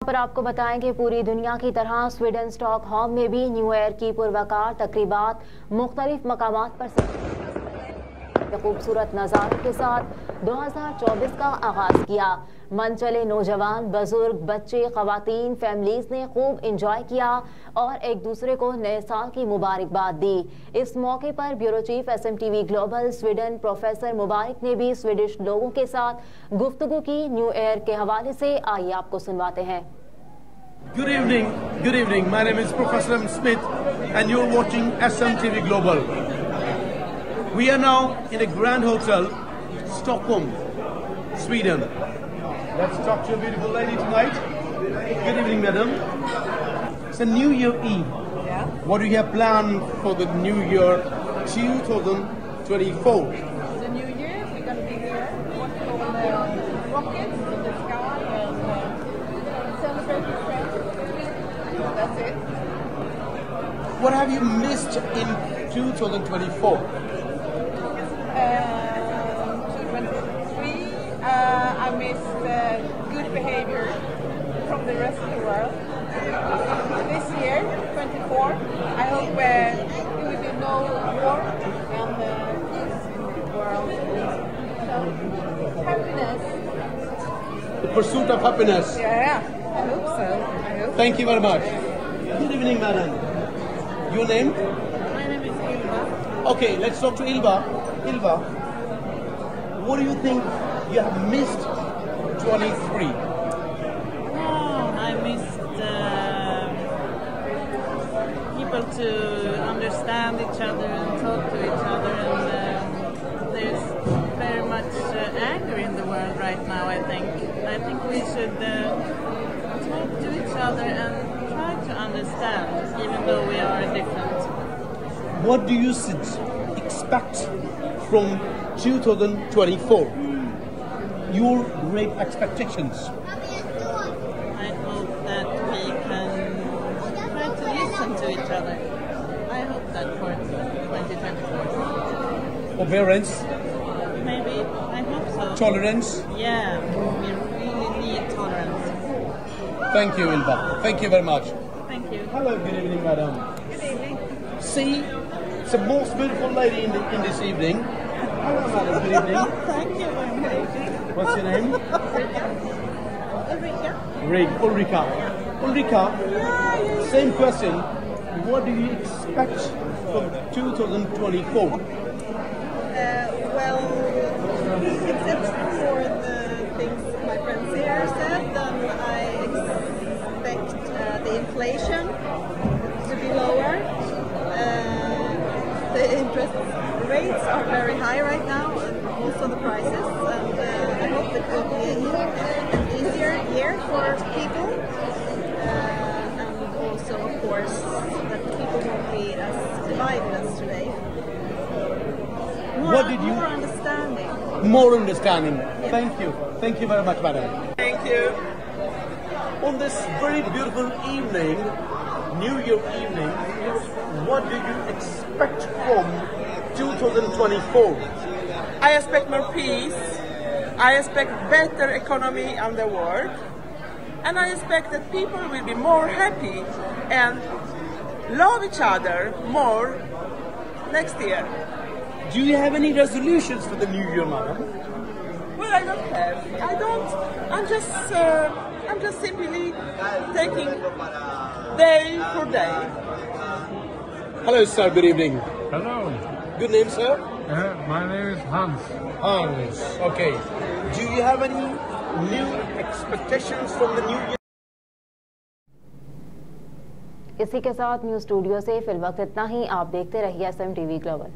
पर आपको बताएं कि पूरी दुनिया की तरह स्वीडन स्टॉकहोम में भी न्यू ईयर की पुरवकार तकरीबात मुख्तलिफ मकामात पर खूबसूरत नज़ारों के साथ 2024 का आगाज किया। मन चले नौजवान, बुजुर्ग, बच्चे, खवातीन, फैमिलीज ने खूब इंजॉय किया और एक दूसरे को नए साल की मुबारकबाद दी। इस मौके पर bureau chief SMTV global Sweden professor Mubarak ने भी स्वीडिश लोगों के साथ गुफ्तगू की। न्यू ईयर के हवाले से आइए आपको सुनवाते हैं। Good evening. My name is Professor Smith and you're watching SMTV Global. We are now in a grand hotel, Stockholm, Sweden. Let's talk to a beautiful lady tonight. Good evening, madam. It's a New Year Eve. Yeah. What do you have planned for the New Year 2024? The New Year, we're going to be here watching all the rockets in the sky and celebrate the friends. That's it. What have you missed in 2024? 2023, I missed good behavior from the rest of the world. This year, 24, I hope there will be no war and peace in the world. So, happiness. The pursuit of happiness. Yeah, I hope so. Thank you very much. Good evening, madam. Your name? My name is Ilva. Okay, let's talk to Ilva. Ilva, what do you think you have missed 23? I missed people to understand each other and talk to each other, and there's very much anger in the world right now. I think we should talk to each other and try to understand, even though we are different. What do you expect from 2024? Your great expectations. I hope that we can try to listen to each other. I hope that for 2024. Forbearance. Maybe. I hope so. Tolerance. Yeah, we really need tolerance. Thank you, Ilva. Thank you very much. Thank you. Hello, good evening, madam. Good evening. See, it's the most beautiful lady in this evening. Hello, madam. Good evening. Thank you very much. What's your name? Ulrika. Ulrika, same question. What do you expect from 2024? Well, except for the things my friends here said, then I expect the inflation to be lower. The interest rates are very high right now, and also the prices. And I hope it will be an easier year for people. And also, of course, that people won't be as divided as today. More understanding. More understanding. Yeah. Thank you very much, madam. Thank you. On this very beautiful evening, New Year evening, what do you expect from 2024? I expect more peace. I expect better economy in the world. And I expect that people will be more happy and love each other more next year. Do you have any resolutions for the new year, madam? Well, I don't have. I'm just simply taking day for day. Hello, sir. Good evening. Hello. Good name, sir? My name is Hans. Hans. Okay. Do you have any new expectations from the new year? इसी के साथ news studio से फिलवक्त इतना ही। आप देखते रहिए SMTV global.